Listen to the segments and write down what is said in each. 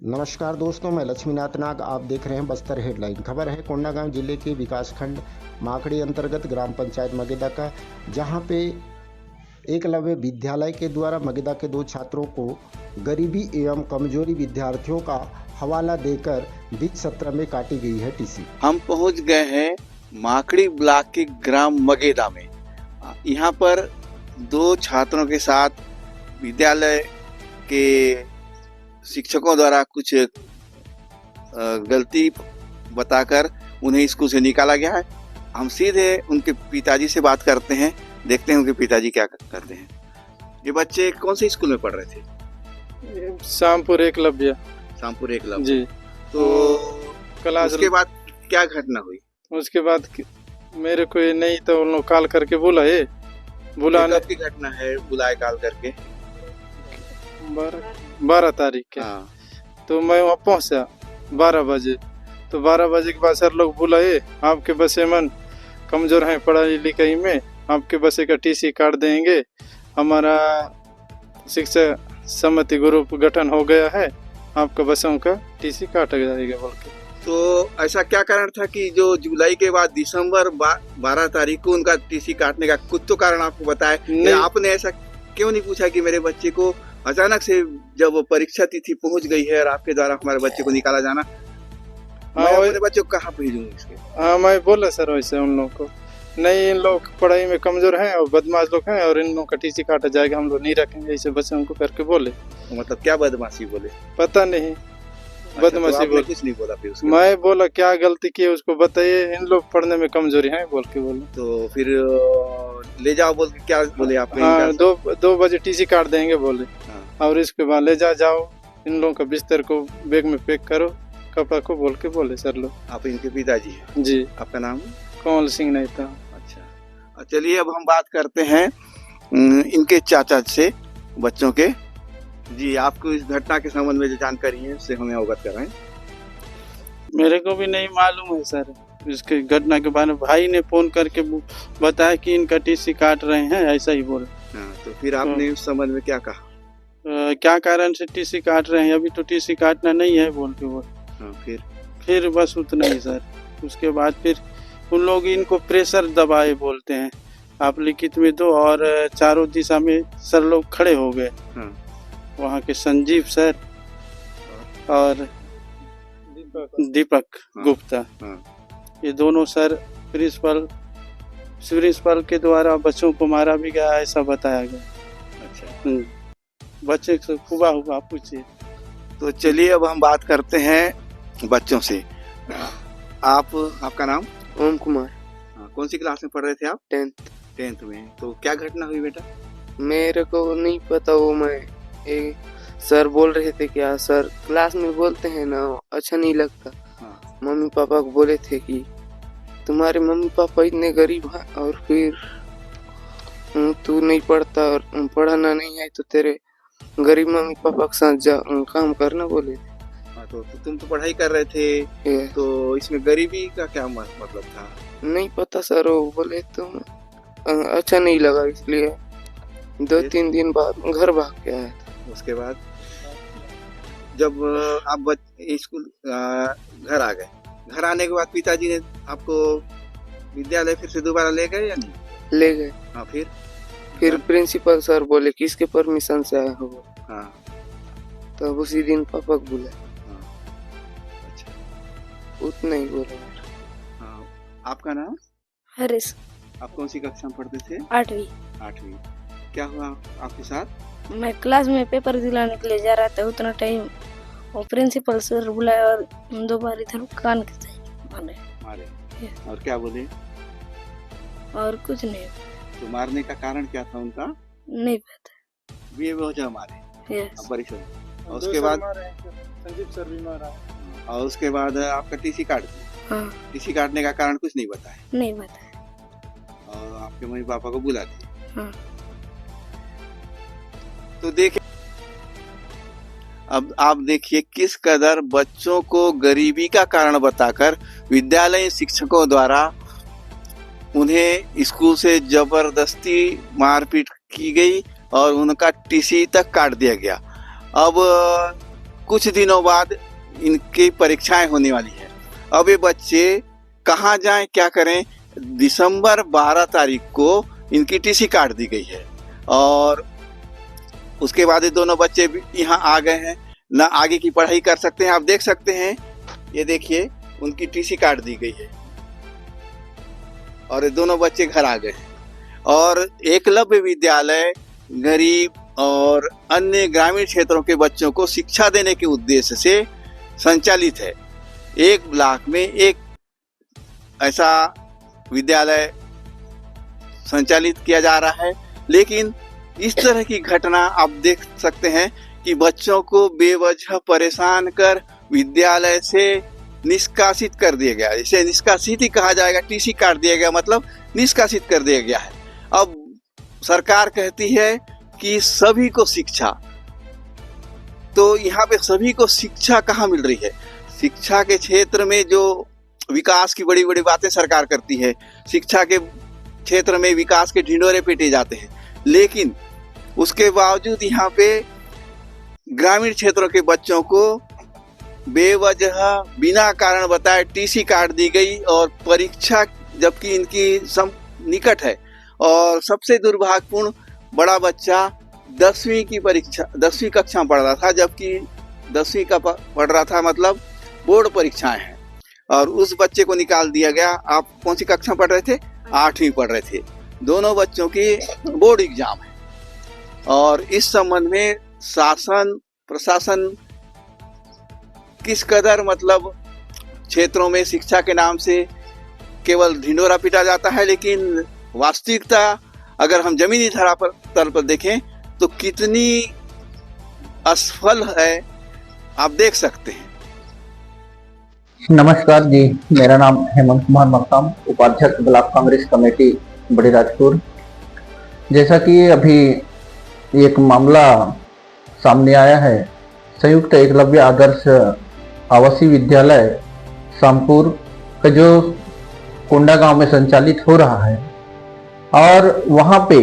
नमस्कार दोस्तों, मैं लक्ष्मीनाथ नाग। आप देख रहे हैं बस्तर हेडलाइन। खबर है कोंडागांव जिले के विकासखंड माखड़ी अंतर्गत ग्राम पंचायत मगेदा का, जहां पे एकलव्य विद्यालय के द्वारा मगेदा के 2 छात्रों को गरीबी एवं कमजोरी विद्यार्थियों का हवाला देकर बीच सत्र में काटी गई है टीसी। हम पहुंच गए हैं माखड़ी ब्लॉक के ग्राम मगेदा में। यहाँ पर 2 छात्रों के साथ विद्यालय के शिक्षकों द्वारा कुछ गलती बताकर उन्हें स्कूल से निकाला गया है। हम सीधे उनके पिताजी से बात करते हैं, देखते हैं उनके पिताजी क्या करते हैं। ये बच्चे कौन से स्कूल में पढ़ रहे थे? शामपुर एकलव्य। शामपुर एकलव्य जी। तो क्लास उसके बाद क्या घटना हुई? उसके बाद मेरे को ये नहीं तो उन लोग कॉल करके बुलाए। बुलाने कब की घटना है? बुलाए कॉल करके 12 तारीख के। हाँ। तो मैं वहाँ पहुँचा 12 बजे। तो 12 बजे के बाद सर लोग बुलाए, आपके बच्चे मन कमजोर हैं पढ़ाई लिखाई में, आपके बच्चे का टीसी काट देंगे। हमारा शिक्षा समिति ग्रुप गठन हो गया है, आपका बच्चों का टीसी काटा जाएगा बोल के। तो ऐसा क्या कारण था कि जो जुलाई के बाद दिसंबर 12 तारीख को उनका टीसी काटने का कुछ तो कारण आपको बताया? नहीं। आपने ऐसा क्यों नहीं पूछा कि मेरे बच्चे को अचानक से जब वो परीक्षा तिथि पहुंच गई है और आपके द्वारा हमारे बच्चे को निकाला जाना, मैं अपने बच्चे को कहाँ भेजूंगा इसके? हाँ, मैं बोला सर वैसे उन लोगों को, नहीं इन लोग पढ़ाई में कमजोर हैं और बदमाश लोग हैं और इन लोगों का टीसी काटा जाएगा, हम लोग नहीं रखेंगे, ऐसे बच्चों को करके बोले। मतलब क्या बदमाशी बोले? पता नहीं बदमाशी तो बोले। कुछ नहीं बोला फिर उसके? मैं बोला क्या गलती की उसको बताइए, इन लोग पढ़ने में कमजोरी है बोल के बोले। तो फिर ले जाओ बोल के क्या बोले आपने? हाँ, 2 बजे टीसी काट देंगे बोले। हाँ। और इसके बाद ले जाओ इन लोगों का बिस्तर को बैग में पैक करो, कपड़ा को बोल के बोले सर लोग। आप इनके पिताजी हैं? जी। आपका नाम? कमल सिंह नहीं था। अच्छा, चलिए अब हम बात करते हैं इनके चाचा से, बच्चों के। जी, आपको इस घटना के संबंध में जो जानकारी है उससे हमें अवगत कराएं। मेरे को भी नहीं मालूम है सर इसके घटना के बारे में। भाई ने फोन करके बताया कि इनका टीसी काट रहे हैं, ऐसा ही बोले। हाँ, तो फिर आपने उस संबंध में क्या कहा? क्या कारण से टीसी काट रहे हैं? अभी तो टीसी काटना नहीं है बोल के बोले। हाँ, फिर बस उतना ही सर। उसके बाद फिर उन लोग इनको प्रेशर दबाए बोलते हैं, आप लिखित में दो, और चारों दिशा में सर लोग खड़े हो गए। हाँ। वहाँ के संजीव सर और दीपक हाँ। गुप्ता, हाँ। ये दोनों सर प्रिंसिपल के द्वारा बच्चों को मारा भी गया, ऐसा बताया गया। अच्छा। बच्चे से हुआ पूछिए। तो चलिए अब हम बात करते हैं बच्चों से। आपका नाम? ओम कुमार। हाँ, कौन सी क्लास में पढ़ रहे थे आप? 10th में। तो क्या घटना हुई बेटा? मेरे को नहीं पता, वो मैं सर बोल रहे थे, क्या सर क्लास में बोलते हैं ना, अच्छा नहीं लगता। हाँ। मम्मी पापा को बोले थे कि तुम्हारे मम्मी पापा इतने गरीब हैं और फिर तू नहीं पढ़ता और पढ़ाना नहीं है तो तेरे गरीब मम्मी पापा के साथ जा काम करना बोले थे। हाँ, तो तुम तो पढ़ाई कर रहे थे, तो इसमें गरीबी का क्या मतलब था? नहीं पता सर, वो बोले तो अच्छा नहीं लगा, इसलिए 2-3 दिन बाद घर भाग के आया था। उसके बाद जब आप स्कूल घर आ गए, घर आने के बाद पिताजी ने आपको विद्यालय फिर से दोबारा ले गए या नहीं? ले गए। हाँ, फिर प्रिंसिपल सर बोले किसके परमिशन से आया हो। हाँ। तब उसी दिन पापा को बुलाया। हाँ। अच्छा। उतना ही बोला। हाँ। आपका नाम? हरीश। आप कौन सी कक्षा में पढ़ते थे? 8वीं। क्या हुआ आपके साथ? मैं क्लास में पेपर दिलाने के लिए जा रहा था, उतना टाइम और प्रिंसिपल सर बुलाया और 2 बार इधर कान के साइड मारे। और क्या बोले? और कुछ नहीं। तो मारने का कारण क्या था उनका? नहीं पता। वजह मारे। यस। और उसके बाद संजीव सर भी मारा। और उसके बाद आपका टीसी काट दिया। हाँ। टीसी काटने का कारण कुछ नहीं बताया? नहीं पता। और आपके मम्मी पापा को बुला दिया? हाँ। तो देखिए, अब आप देखिए किस कदर बच्चों को गरीबी का कारण बताकर विद्यालय शिक्षकों द्वारा उन्हें स्कूल से जबरदस्ती मारपीट की गई और उनका टीसी तक काट दिया गया। अब कुछ दिनों बाद इनकी परीक्षाएं होने वाली है। अब ये बच्चे कहाँ जाएं, क्या करें? दिसंबर 12 तारीख को इनकी टीसी काट दी गई है और उसके बाद ये दोनों बच्चे भी यहाँ आ गए हैं, ना आगे की पढ़ाई कर सकते हैं। आप देख सकते हैं, ये देखिए उनकी टीसी काट दी गई है और ये दोनों बच्चे घर आ गए हैं। और एकलव्य विद्यालय गरीब और अन्य ग्रामीण क्षेत्रों के बच्चों को शिक्षा देने के उद्देश्य से संचालित है। एक ब्लॉक में एक ऐसा विद्यालय संचालित किया जा रहा है, लेकिन इस तरह की घटना आप देख सकते हैं कि बच्चों को बेवजह परेशान कर विद्यालय से निष्कासित कर दिया गया। इसे निष्कासित ही कहा जाएगा, टीसी काट दिया गया मतलब निष्कासित कर दिया गया है। अब सरकार कहती है कि सभी को शिक्षा, तो यहाँ पे सभी को शिक्षा कहाँ मिल रही है? शिक्षा के क्षेत्र में जो विकास की बड़ी बड़ी बातें सरकार करती है, शिक्षा के क्षेत्र में विकास के ढिंढोरे पीटे जाते हैं, लेकिन उसके बावजूद यहाँ पे ग्रामीण क्षेत्रों के बच्चों को बेवजह बिना कारण बताए टीसी काट दी गई और परीक्षा जबकि इनकी निकट है। और सबसे दुर्भाग्यपूर्ण, बड़ा बच्चा 10वीं की परीक्षा 10वीं कक्षा में पढ़ रहा था, जबकि 10वीं का पढ़ रहा था मतलब बोर्ड परीक्षाएं हैं, और उस बच्चे को निकाल दिया गया। आप कौन सी कक्षा पढ़ रहे थे? 8वीं पढ़ रहे थे। दोनों बच्चों की बोर्ड एग्जाम है और इस संबंध में शासन प्रशासन किस कदर मतलब क्षेत्रों में शिक्षा के नाम से केवल ढिंढोरा पीटा जाता है, लेकिन वास्तविकता अगर हम जमीनी तल पर देखें तो कितनी असफल है, आप देख सकते हैं। नमस्कार जी, मेरा नाम हेमंत कुमार मक्काम, उपाध्यक्ष ब्लॉक कांग्रेस कमेटी बड़ी राजपुर। जैसा कि अभी एक मामला सामने आया है, संयुक्त एकलव्य आदर्श आवासीय विद्यालय शामपुर का जो कोंडा गांव में संचालित हो रहा है, और वहां पे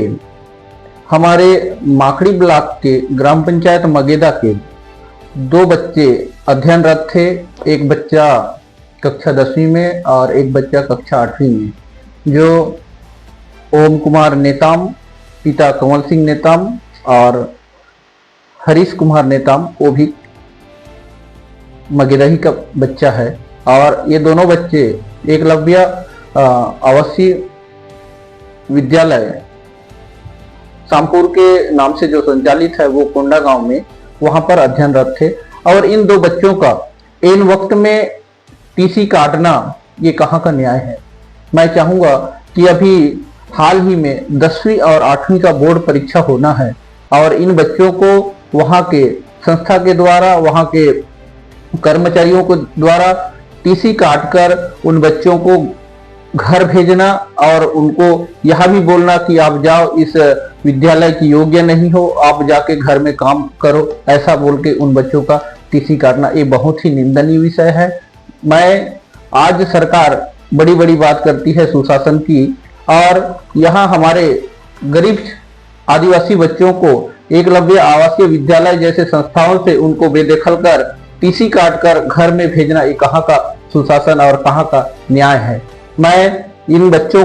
हमारे माकड़ी ब्लॉक के ग्राम पंचायत मगेदा के 2 बच्चे अध्ययनरत थे। एक बच्चा कक्षा 10वीं में और एक बच्चा कक्षा 8वीं में, जो ओम कुमार नेताम, पिता कंवल सिंह नेताम और हरीश कुमार नेताम, वो भी मगेदा ही का बच्चा है। और ये दोनों बच्चे एकलव्य आवासीय विद्यालय शामपुर के नाम से जो संचालित है वो कोंडा गांव में, वहां पर अध्ययनरत थे। और इन 2 बच्चों का इन वक्त में टीसी काटना, ये कहाँ का न्याय है? मैं चाहूंगा कि अभी हाल ही में 10वीं और 8वीं का बोर्ड परीक्षा होना है और इन बच्चों को वहां के संस्था के द्वारा, वहां के कर्मचारियों को द्वारा टीसी काटकर उन बच्चों को घर भेजना और उनको यह भी बोलना कि आप जाओ, इस विद्यालय की योग्य नहीं हो, आप जाके घर में काम करो, ऐसा बोल के उन बच्चों का टीसी काटना, ये बहुत ही निंदनीय विषय है। मैं आज सरकार बड़ी बड़ी बात करती है सुशासन की, और यहाँ हमारे गरीब आदिवासी बच्चों को एकलव्य आवासीय विद्यालय जैसे संस्थाओं से उनको बेदखल कर टीसी काटकर घर में भेजना, ये कहाँ का सुशासन और कहाँ का न्याय है? मैं इन बच्चों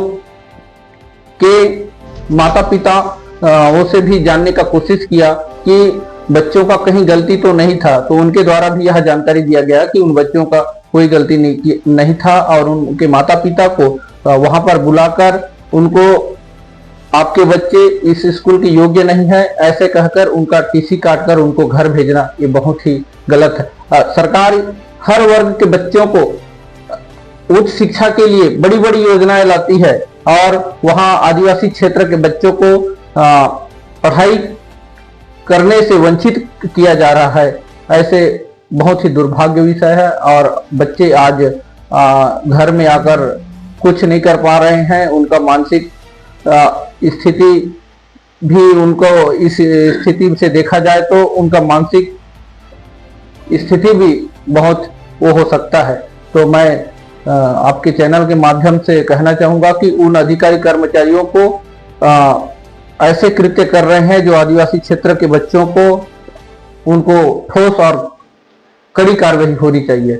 के माता पिता वो से भी जानने का कोशिश किया कि बच्चों का कहीं गलती तो नहीं था, तो उनके द्वारा भी यह जानकारी दिया गया कि उन बच्चों का कोई गलती नहीं था और उनके माता पिता को वहां पर बुलाकर उनको आपके बच्चे इस स्कूल के योग्य नहीं है ऐसे कहकर उनका टीसी काटकर उनको घर भेजना, ये बहुत ही गलत है। सरकार हर वर्ग के बच्चों को उच्च शिक्षा के लिए बड़ी बड़ी योजनाएं लाती है और वहां आदिवासी क्षेत्र के बच्चों को पढ़ाई करने से वंचित किया जा रहा है। ऐसे बहुत ही दुर्भाग्य विषय है और बच्चे आज घर में आकर कुछ नहीं कर पा रहे हैं। उनका मानसिक स्थिति भी, उनको इस स्थिति से देखा जाए तो उनका मानसिक स्थिति भी बहुत वो हो सकता है। तो मैं आपके चैनल के माध्यम से कहना चाहूंगा कि उन अधिकारी कर्मचारियों को ऐसे कृत्य कर रहे हैं जो आदिवासी क्षेत्र के बच्चों को उनको ठोस और कड़ी कार्रवाई होनी चाहिए।